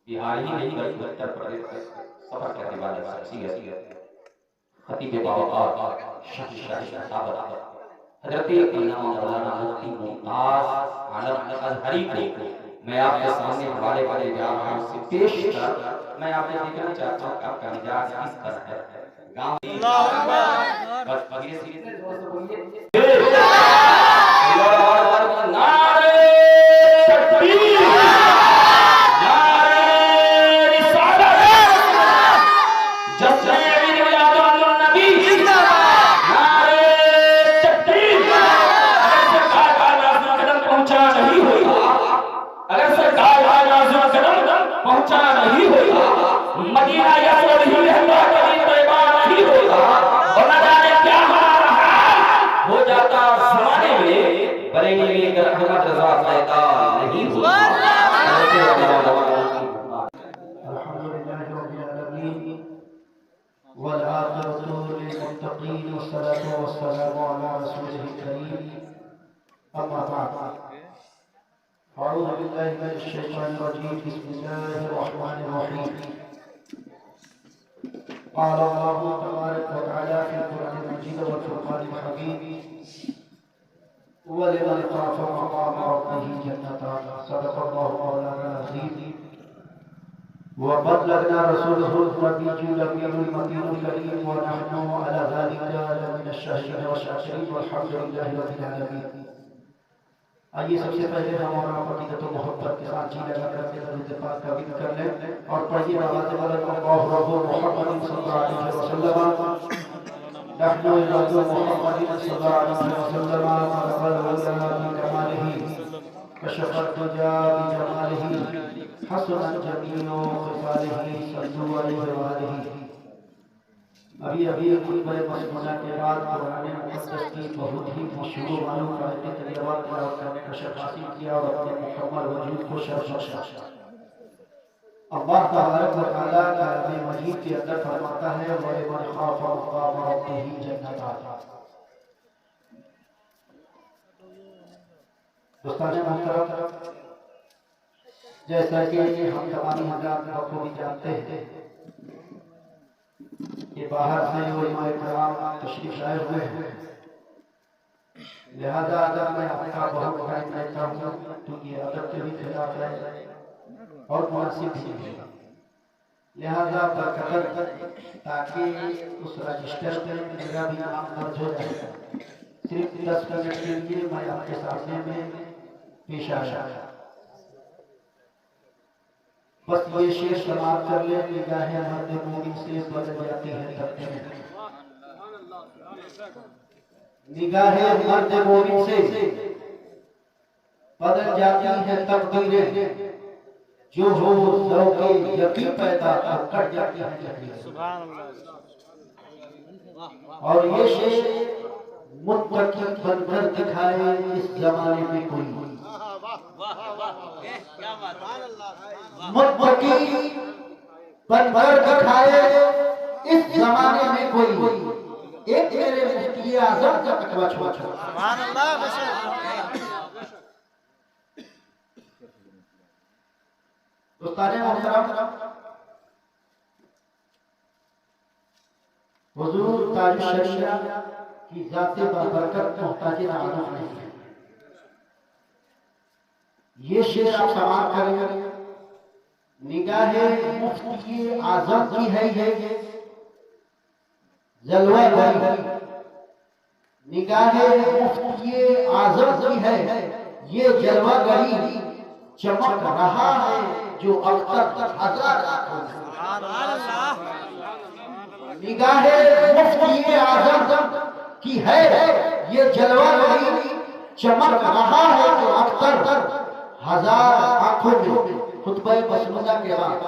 بہار ہی نہیں بلکہ اتر پردیش سے سفر کرنے والے شخصیت خطیب باوقار شاہ صحابت حضرت علامہ مولانا مفتی ممتاز عالم ازہری کو میں آپ کے سامنے حوالے کرنے جا رہا ہوں سے پیش کر میں آپ سے دیکھنا چاہتا ہوں کہ آپ کا مزاج کس طرح ہے گاؤں بس بغیر سیدھے زور سے بولیے نعرہ تکبیر مدینہ یسرب ہی رہتا کبھی طیبہ نہیں ہوتا اور نہ جانے کیا ہو جاتا زمانے میں بریلی میں اگر احمد رضا پیدا نہیں ہوتا الحمدللہ رب العالمین والعاقبۃ للمتقین والصلاة والسلام علی رسولہ الکریم اما بعد اعوذ باللہ من الشیطان الرجیم بسم اللہ الرحمن الرحیم قال الله تبارك وتعالى في القرآن المجيد والفرقان الحميد ولمن خاف مقام ربه جنتان صدق الله مولانا العظيم وبلغنا رسوله النبي الأمين المتين الكريم ونحن على ذلك لمن الشاهدين والشاكرين والحمد لله رب العالمين. آئیے سب سے پہلے ہم اور آپ عقیدت و محبت کے ساتھ جی لگا کرتے درود پاک کا ذکر کر لیں اور پڑھیے آواز بلند اللہ رب محمد صلی اللہ علیہ وسلم نحن عباد محمد صلی اللہ علیہ وسلم قبل العلماء بکمالہ کشف الدجى بجمالہ حسن جمیع خصالہ صلوا علیہ وآلہ. ابھی خطبہ مسمونہ کے بعد قرآن مقدس کی بہت ہی مشہور معلوم آیتیں تلاوت کرنے کا شرف حاصل کیا اور اپنے مکمل وجود کو شرف بخشا. اللہ تبارک و تعالیٰ کلام مجید کے اندر فرماتا ہے وَلِمَنْ خَافَ مَقَامَ رَبِّهِ جَنَّتَانِ. دوستان محترم، جیسا کہ ہم تمام حضرات بخوبی جانتے ہیں کہ باہر سے علماء کرام تشریف لائے ہوئے ہیں، لہذا اگر میں آپ کا بہت ٹائم لیتا ہوں تو یہ ادب کے بھی خلاف ہے اور مناسب بھی ہے. لہذا برقدر تاکہ اس رجسٹر میں میرا بھی نام درج ہو جائے صرف 10 منٹ کے لیے میں آپ کے سامنے میں پیش آیا. بس یہ شعر سماعت کر لیں نگاہ مرد مومن سے بدل جاتی ہے تقدیر. نگاہ مرد مومن سے بدل جاتی ہے تقدیریں جو ہو ذوق یقین پیدا کر جاتی ہے تقدیریں. اور یہ شعر متقی بن کر دکھائے اس زمانے میں کوئی متقی بن کر دکھائے اس زمانے میں کوئی ایک میرے مفتی اعظم کا تقوی چھوڑ سبحان اللہ. دوستان محترم، حضور تاج الشریعہ کی ذات بابرکت محتاج معلوم نہیں ہے. یہ شعر آپ سماعت کریں نگاہ مفتی اعظم کی ہے یہ جلوہ گری. نگاہ مفتی اعظم کی ہے یہ جلوہ گری چمک رہا ہے جو اختر ہزار آنکھوں میں. نگاہ مفتی اعظم کی ہے یہ جلوہ گری چمک رہا ہے جو اختر ہزار آنکھوں میں. خطبہ مسمونہ کے بعد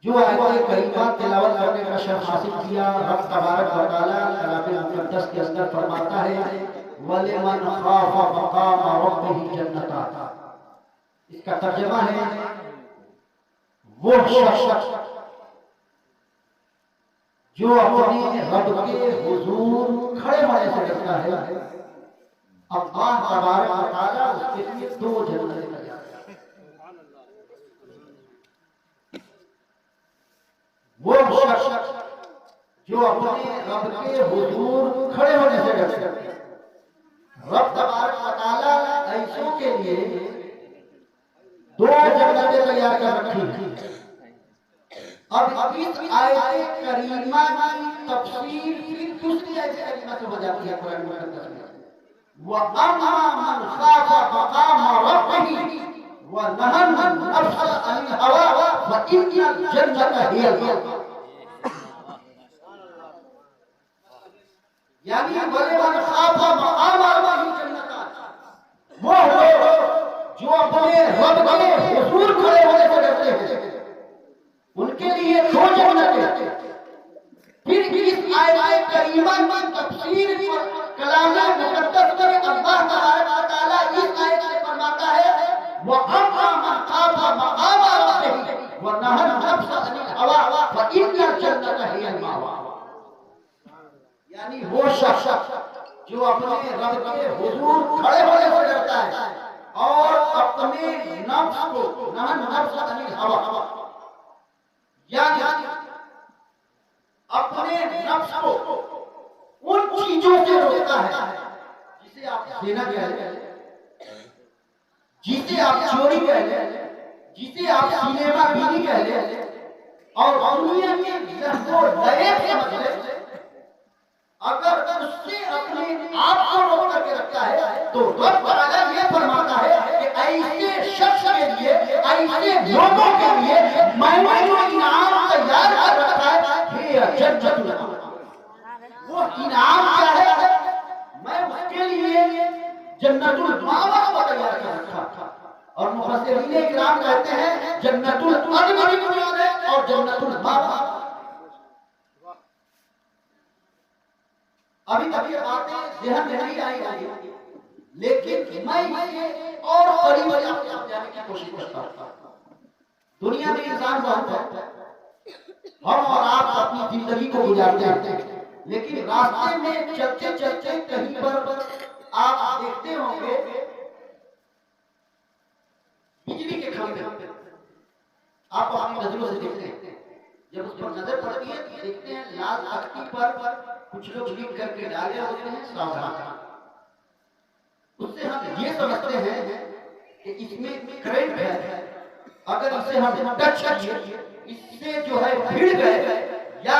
جو آیت کریمہ تلاوت کرنے کا شرف حاصل کیا، رب تبارک و تعالیٰ کلام مقدس کے اندر فرماتا ہے وَلِمَنْ خَافَ مَقَامَ رَبِّهِ جَنَّتَانِ. اس کا ترجمہ ہے وہ شخص جو اپنے رب کے حضور کھڑے ہونے سے ڈرتا ہے، اللہ تبارک و تعالیٰ اس کے لیے 2 جنتیں تیار کرتا ہے. شخص جو اپنے رب کے حضور کھڑے ہونے سے ڈرتے ہیں، رب تبارک و تعالیٰ ایسوں کے لیے دو جنتیں تیار کر رکھی ہیں۔ اب اس آیت کریمہ کی تفسیر پھر دوسری آیت کریمہ سے ہو جاتی ہے قرآن مقدس میں، وَأَمَّا مَنْ خَافَ مَقَامَ رَبِّهِ وَنَهَى النَّفْسَ عَنِ الْهَوَىٰ فَإِنَّ الْجَنَّةَ هِيَ الْمَأْوَىٰ۔ یعنی وَلِمَنْ خَافَ مَقَامَ رَبِّهِ جَنَّتَانِ، وہ لوگ جو اپنے رب کے حضور کھڑے ہونے سے ڈرتے ہیں ان کے لیے دو جنتیں۔ پھر اس آیت کریمہ کی تفسیر پر کلام مقدس میں اللہ تبارک و تعالیٰ اس آیت سے فرماتا ہے وَأَمَّا مَنْ خَافَ مَقَامَ رَبِّهِ وَنَهَى النَّفْسَ عَنِ الْهَوَىٰ فَإِنَّ الْجَنَّةَ هِيَ الْمَأْوَىٰ۔ یعنی وہ شخص جو اپنے رب کے حضور کھڑے ہونے سے ڈرتا ہے اور اپنے نفس کو نَهَى النَّفْسَ عَنِ الْهَوَىٰ، یعنی اپنے نفس کو ان چیزوں سے روکتا ہے جسے آپ زنا کہہ لیں، جسے آپ چوری کہہ لیں، جسے آپ سینما بینی کہہ لیں، اور دنیا کے لہو لعب سمجھ لیں، اگر اس سے اپنے آپ کو روک کر کے رکھتا ہے تو رب تعالیٰ یہ فرماتا ہے کہ ایسے شخص کے لیے، ایسے لوگوں کے لیے میں نے جو انعام تیار کر رکھا ہے یہ جنت، وہ انعام کیا ہے؟ میں اس کے لیے جنت المأویٰ کو تیار کر رکھا۔ اور مفسرین اکرام کہتے ہیں جنت العدن بھی مراد ہے اور جنت المأویٰ۔ ابھی تک یہ باتیں ذہن میں نہیں آئی ہوگی، لیکن میں اسے اور قریب جانے کی کوشش کرتا ہوں۔ دنیا میں انسان بہت ہے، ہم اور آپ اپنی زندگی کو گزارتے ہیں، لیکن راستے میں چلتے چلتے کہیں پر آپ دیکھتے ہوں گے بجلی کے کھمبے، آپ اپنی نظروں سے دیکھتے ہیں، جب اس پر نظر پڑتی ہے دیکھتے ہیں لال تختی پر کچھ لوگ لکھ کر کے ڈالے ہوتے ہیں ساودھان۔ اس سے ہم یہ سمجھتے ہیں کہ اس میں کرنٹ ہے، اگر اسے ہم ٹچ کیے، اس سے جو ہے بھیڑ گئے یا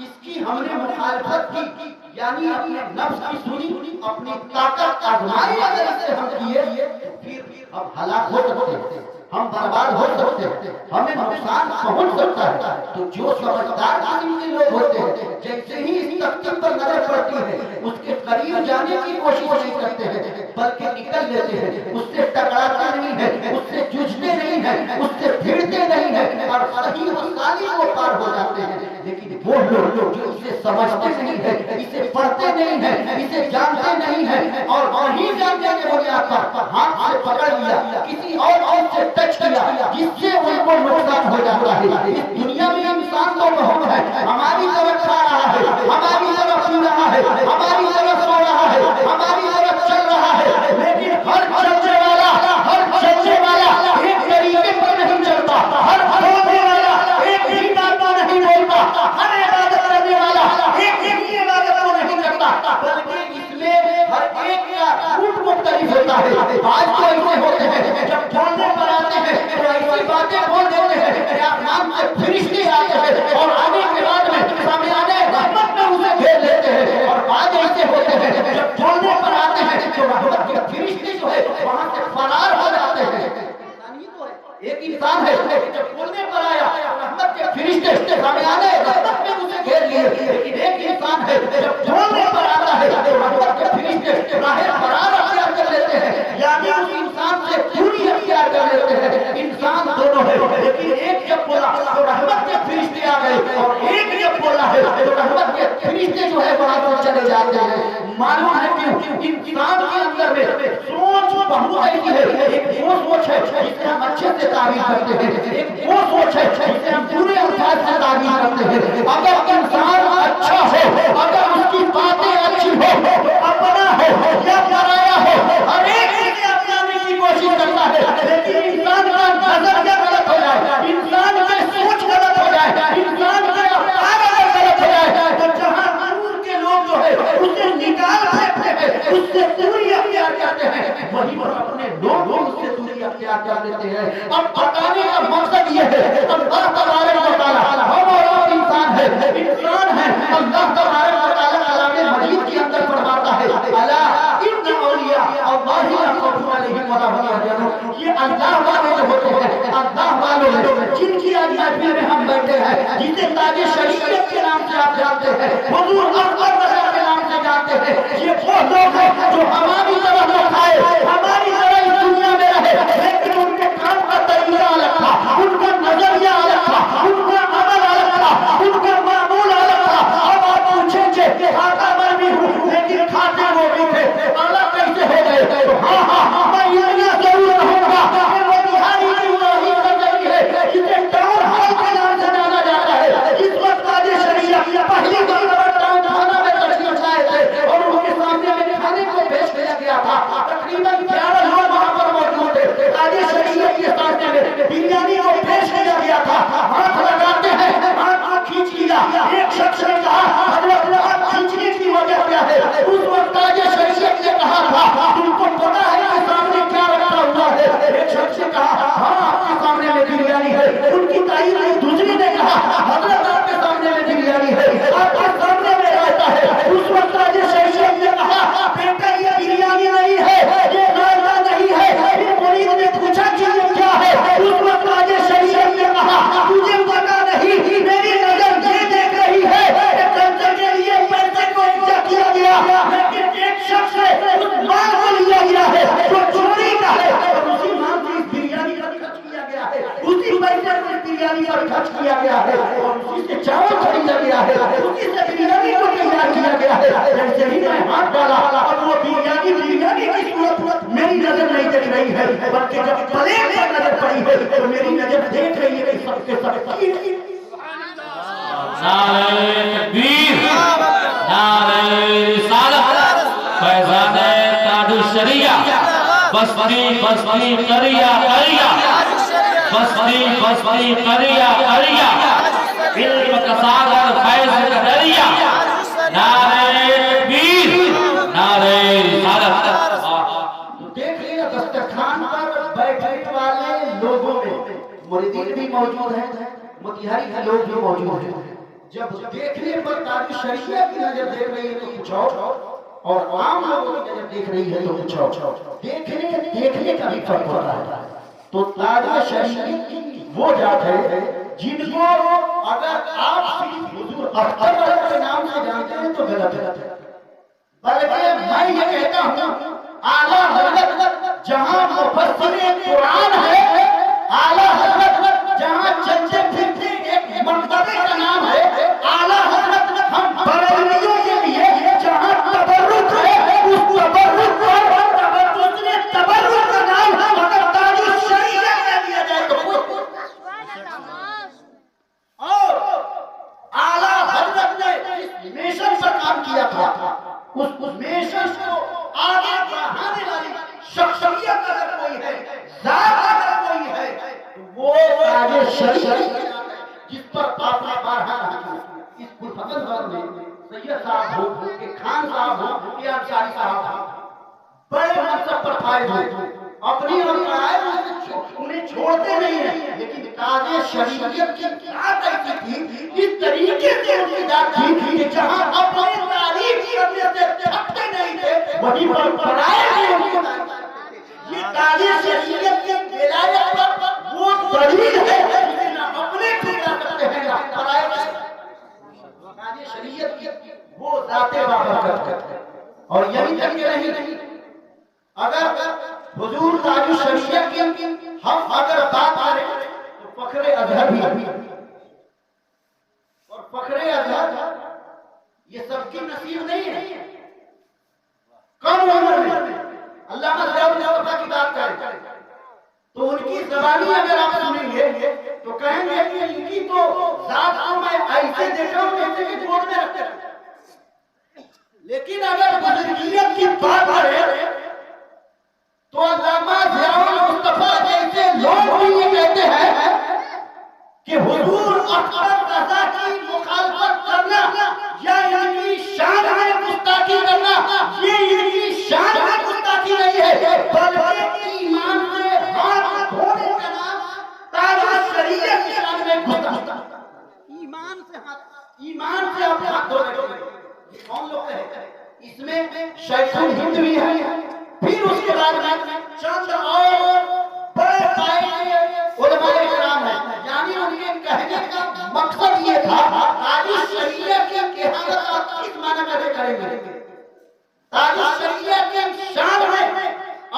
اس کی ہم نے مخالفت کی، یعنی اپنے نفس کی سنی، اپنی طاقت آزمائی اگر اس سے ہم کیے تو پھر ہم ہلاک ہو سکتے ہیں، ہم برباد ہو سکتے ہیں، ہمیں نقصان پہنچ سکتا ہے۔ تو جو سمجھدار قسم کے لوگ ہوتے ہیں جیسے ہی اس تختی پر نظر پڑتی ہے اس کے قریب جانے کی کوشش نہیں کرتے ہیں بلکہ نکل لیتے ہیں، اس سے ٹکراتے نہیں ہیں، اس سے جھجھتے نہیں ہیں، اس سے بھیڑتے نہیں ہیں اور صحیح مسالی کو پار ہو جاتے ہیں۔ لیکن وہ لوگ جو اسے سمجھتے نہیں ہیں، اسے پڑھتے نہیں ہیں، اسے جانتے نہیں ہیں اور وہیں جاننے کے بنیاد پر ہاتھ سے پکڑ لیا، کسی اور سے ٹچ کیا جس سے ان کو نقصان ہو جاتا ہے۔ اس دنیا میں انسان تو بہت ہے، ہماری طرف کھا رہا ہے، ہماری طرف پی رہا ہے، ہماری طرف سو رہا ہے، ہماری طرف چل رہا ہے، لیکن ہر چلنے والا ایک طریقے پر نہیں چلتا، ہر بولنے والا ایک ہی بات نہیں بولتا، ہر عبادت کرنے والا ایک ہی عبادت کو نہیں کرتا، بلکہ اس میں ہر ایک کا روٹ مختلف ہوتا ہے۔ بعض تو ایسے ہوتے ہیں جب بولنے پر آتے ہیں تو ایسی باتیں بول دیتے ہیں کہ آسمان سے فرشتے آتے ہیں اور آنے کے بعد میں سامنے رحمت میں اسے گھیر لیتے ہیں، اور بعض ایسے ہوتے ہیں جب بولنے پر آتے ہیں تو رحمت کے فرشتے جو ہے وہاں سے فرار ہو جاتے ہیں۔ ایک انسان ہے جب بولنے پر آیا رحمت کے فرشتے سامنے آنے رحمت میں اسے گھیر لیے، لیکن ایک انسان ہے جب بولنے پر آتا ہے تو رحمت کے فرشتے راہ فرار اختیار کر لیتے ہیں، یعنی اس انسان سے دوری اختیار کر لیتے ہیں۔ انسان دونوں ہے، لیکن ایک جب بولا تو رحمت کے فرشتے آ گئے اور ایک جب بولا ہے تو رحمت کے فرشتے جو ہے وہاں سے چلے جاتے ہیں۔ معلوم ہے کیوں؟ انسان کے اندر میں سوچ بہت ایسی ہے، ایک وہ سوچ ہے جسے ہم اچھے سے تعبیر کرتے ہیں، ایک وہ سوچ ہے جسے ہم پورے الفاظ سے تعبیر کرتے ہیں۔ اگر انسان اچھا ہو، اگر اس کی باتیں اچھی ہو، اپنا ہو یا پرایا ہو، ہر ایک چیز اپنانے کی کوشش کرتا ہے، لیکن انسان کا نظریہ غلط ہو جائے، انسان کی سوچ غلط ہو جائے، انسان کے وہیں پر اپنے لوگ بھی اس سے دوری اختیار کر لیتے ہیں. اب بتانے کا مقصد یہ ہے اللہ تبارک و تعالیٰ ہم اور آپ انسان ہے اللہ تبارک و تعالیٰ کلام مجید کے اندر فرماتا ہے الا ان اولیاء اللہ لا خوف علیہم ولا هم يحزنون. یہ اللہ والے جو ہوتے ہیں اللہ والے جن کی آج محفل میں ہم بیٹھے ہیں جسے تاج شریعت کے نام سے آپ جانتے ہیں حضور اکبر رضا کے نام سے جانتے ہیں یہ وہ لوگ ہیں جو ہماری طرح نہ کھائے ہماری طرح اس دنیا میں رہے لیکن ان کے کام کا طریقہ الگ تھا ان کا نظریہ الگ تھا ان کا عمل الگ تھا ان کا معمول الگ تھا. اب آپ پوچھیں گے کہ کھاتا میں بھی ہوں لیکن کھاتے وہ بھی تھے الگ کیسے ہو گئے؟ ہاں میں اتنا ضرور رہوں گا کہ وہ بہاری کی وہی نظری ہے جسے ٹاؤن ہال کے نام سے جانا جاتا ہے. اس وقت تاج شریعت پہلی بار ٹاؤن تھانہ میں تشریف لائے تھے اور ان کے سامنے میں کھانے کو پیش کیا گیا تھا. تقریباً 11 لوگ وہاں پر موجود تھے. تاج شریعت کے سامنے میں بریانی کو پیش کیا گیا تھا. ہاتھ لگاتے ہیں ہاتھ کھینچ لیا. ایک شخص نے کہا حضرت ہاتھ کھینچنے کی وجہ کیا ہے؟ اس وقت تاج شریعت نے کہا تھا تم کو پتا ہے کہ سامنے کیا رکھا ہوا ہے؟ ایک شخص نے کہا ہاں آپ کے سامنے میں بریانی ہے. ان کی تائید دوسری نے کہا حضرت آپ کے سامنے میں بریانی ہے آپ کے سامنے میں رہتا ہے. اس وقت تاج شریعت نے کہا بیٹا یہ بریانی نہیں ہے یہ رائتا نہیں ہے. پھر مرید نے پوچھا کہ یہ کیا ہے؟ اس وقت تاج شریعت نے کہا تجھے پتا نہیں میری نظر یہ دیکھ رہی ہے کہ کنزے کے لیے پیسے کو اجا کیا گیا لیکن ایک شخص ہے اس مال کو لیا گیا ہے جو چوری کا ہے اور اسی مال سے اس بریانی پر خرچ کیا گیا ہے اسی پیسے کو اس بریانی پر خرچ کیا گیا ہے اور اسی سے چاول خریدا گیا ہے اسی سے بریانی کو تیار کیا گیا ہے. جیسے ہی میں ہاتھ ڈالا اور وہ بریانی کی صورت میری نظر نہیں دیکھ رہی ہے بلکہ جب پلیٹ پر نظر پڑی ہے تو میری نظر دیکھ رہی ہے کہ سب کے سب نعرہ تکبیر نعرہ رسالت فیضان تاج الشریعہ بستی بستی قریہ قریہ بستی بستی قریہ قریہ علم کا ساغر فیض کا دریا. نعرہ تکبیر نعرہ رسالت. دیکھ لیا دسترخوان پر بیٹھنے والے لوگوں میں مریدین بھی موجود ہیں متحری کے لوگ بھی موجود ہیں. جب دیکھنے پر تاج شریعت کی نظر دیکھ رہی ہے تو کچھ اور عام لوگوں کی نظر دیکھ رہی ہے تو کچھ اور. دیکھنے کا بھی فرق ہوتا ہے. تو تاج شریعت وہ ذات ہے جن کو اگر آپ صرف حضور اکبر کے نام سے جانتے ہیں تو غلط ہے بلکہ میں یہ کہتا ہوں اعلیٰ حضرت جہاں مفسر قرآن ہے اعلیٰ حضرت جہاں چلتے پھرتے ایک مرتبے کا نام ہے اعلیٰ حضرت ہم بریلویوں کے لیے جہاں تبرک ہے اس تبرک پر دوسرے تبرک کا نام اگر تاج الشریعت کہہ دیا جائے تو اور اعلیٰ حضرت نے اس میشن پر کام کیا تھا اس میشن کو آگے بڑھانے والی شخصیت اگر کوئی ہے ذات اگر کوئی ہے تو وہ تاج شریعت جس پر آپ نے بارہا اس پرفضل دور میں سید صاحب ہو کہ خان صاحب ہو کہ انصاری صاحب ہو بڑے منصب پر فائز ہو اپنی اور قائد انہیں چھوڑتے نہیں ہیں لیکن تاج شریعت کی ذات ایسی تھی اس طریقے سے ان کی ذات تھی کہ جہاں اپنے تعریف کرنے سے تھکتے نہیں تھے وہیں پر پرائے بھی ان کو یہ تاج شریعت کے ولایت پر وہ دلیل ہے جسے نہ اپنے ٹھکا کرتے ہیں نہ پرائے تاج شریعت کی وہ ذات بابرکت ہے. اور یہی تک کہ نہیں اگر حضور تاج شریعت کی ہم اگر بات کریں تو فخر ازہر بھی اور فخر ازہر یہ سب کی نصیب نہیں ہے. کم عمر میں علامہ ضیاء الحق کی بات کریں تو ان کی زبانی اگر آپ سنیں گے تو کہیں گے کہ ان کی تو ذات کو میں ایسے دیکھا ہوں جیسے کہ گود میں رکھتے ہیں. لیکن اگر بزرگیت کی بات کریں تو علامہ ضیاء المصطفیٰ جیسے لوگ بھی یہ کہتے ہیں کہ حضور اکبر رضا کی مخالفت کرنا یا ان کی شان میں گستاخی کرنا یہ ان کی شان میں گستاخی نہیں ہے بلکہ ایمان سے آپ ہاتھ دھو رہے ہیں. یہ کون لوگ ہیں؟ اس میں شیخ الہند بھی ہے. پھر اس کے بعد میں چند اور بڑے قائل علماء کرام ہیں. یعنی ان کے کہنے کا مقصد یہ تھا تاج شریعہ کی کہانت آپ کس معنی میں کریں گے. تاج شریعہ کے شان میں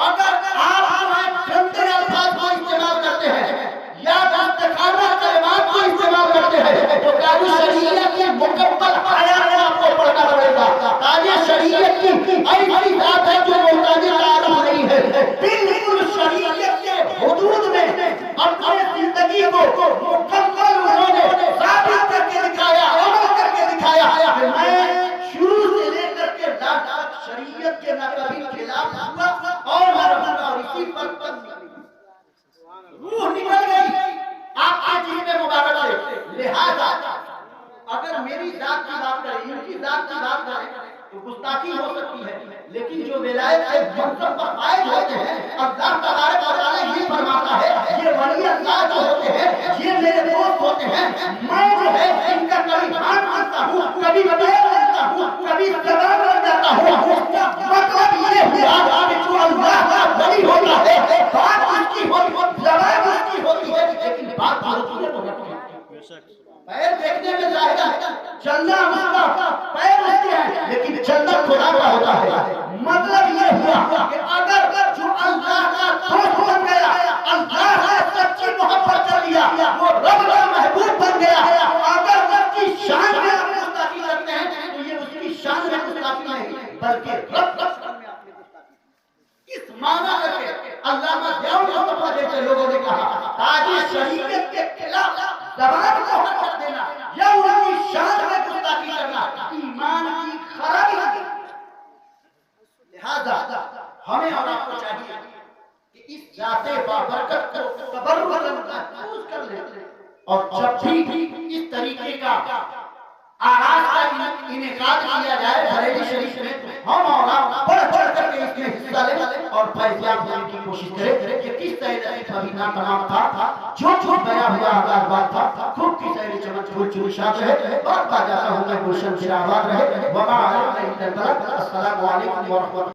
اگر آپ گندے الفاظ کو استعمال کرتے ہیں یا دستخانہ کلمات کو استعمال کرتے ہیں تو تاج شریعہ کی مکمل حیات آپ کو پڑھنا پڑے گا. تاج شریعہ کی ایسی ذات ہے جو محتاج تعارف نہیں ہے. بالکل شریعت کے حدود میں اپنے زندگی کو مکمل انہوں نے ثابت کر کے دکھایا, عمل کر کے دکھایا. میں شروع سے لے کر کے لاکھ تک شریعت کے نہ کبھی خلاف ہوا اور مرحوم اور اسی پر روح نکل گئی آپ کے جی میں مبارک سے. لہذا اگر میری ذات کی بات کریں, ان کی ذات کی بات کریں تو گستاخی ہو سکتی ہے, لیکن جو ولایت کے منصب پر فائز ہوتے ہیں اللہ تبارک و تعالی یہ فرماتا ہے یہ ولی اللہ جو ہوتے ہیں یہ میرے دوست ہوتے ہیں. میں جو ہے ان کا کبھی ہاتھ مانتا ہوں, کبھی پیر مانتا ہوں, کبھی زبان بن جاتا ہوں. مطلب یہ ہوا کہ جو اللہ کا ولی ہوتا ہے بات اس کی ہوتی ہے, زبان اس کی ہوتی ہے, لیکن بات ہوتی ہے تو رکھتی ہے. پیر دیکھنے میں ظاہر ہے چلنا اس کا پیر اس کے ہیں, لیکن چلنا خدا کا ہوتا ہے. مطلب یہ ہوا کہ اگر جو اللہ کا دوست بن گیا, اللہ کا سچی محبت کر لیا, وہ رب کا محبوب بن گیا. اگر اس کی شان میں آپ گستاخی کرتے ہیں تو یہ اس کی شان میں گستاخی نہیں بلکہ رب کا شان میں آپ نے گستاخی. اس معنی کر کے علامہ ضیاء المصطفیٰ جیسے لوگوں نے کہا تاج شریعت کے خلاف زبان کو حرکت دینا یا ان کی شان میں گستاخی کرنا ایمان کی خرابی ہے. لہذا ہمیں اور آپ کو چاہیے کہ اس ذات بابرکت کو تبرکاً محفوظ کر لیں, اور جب بھی اس طریقے کا آغاز کا انعقاد کیا جائے بریلی شریف میں ہم اور آپ بڑھ چڑھ کر کے اس میں حصہ لیں اور فیضیاب ہونے کی کوشش کریں کہ کس طرح سے کبھی ناتمام تھا, جو بیاں ہوا آغاز بات تھا, خوب کی سہری چمن پھول چوری شاد رہے, بات پا جاتا ہوں میں گلشن پھر آباد رہے. وما علیکم السلام علیکم ورحمۃ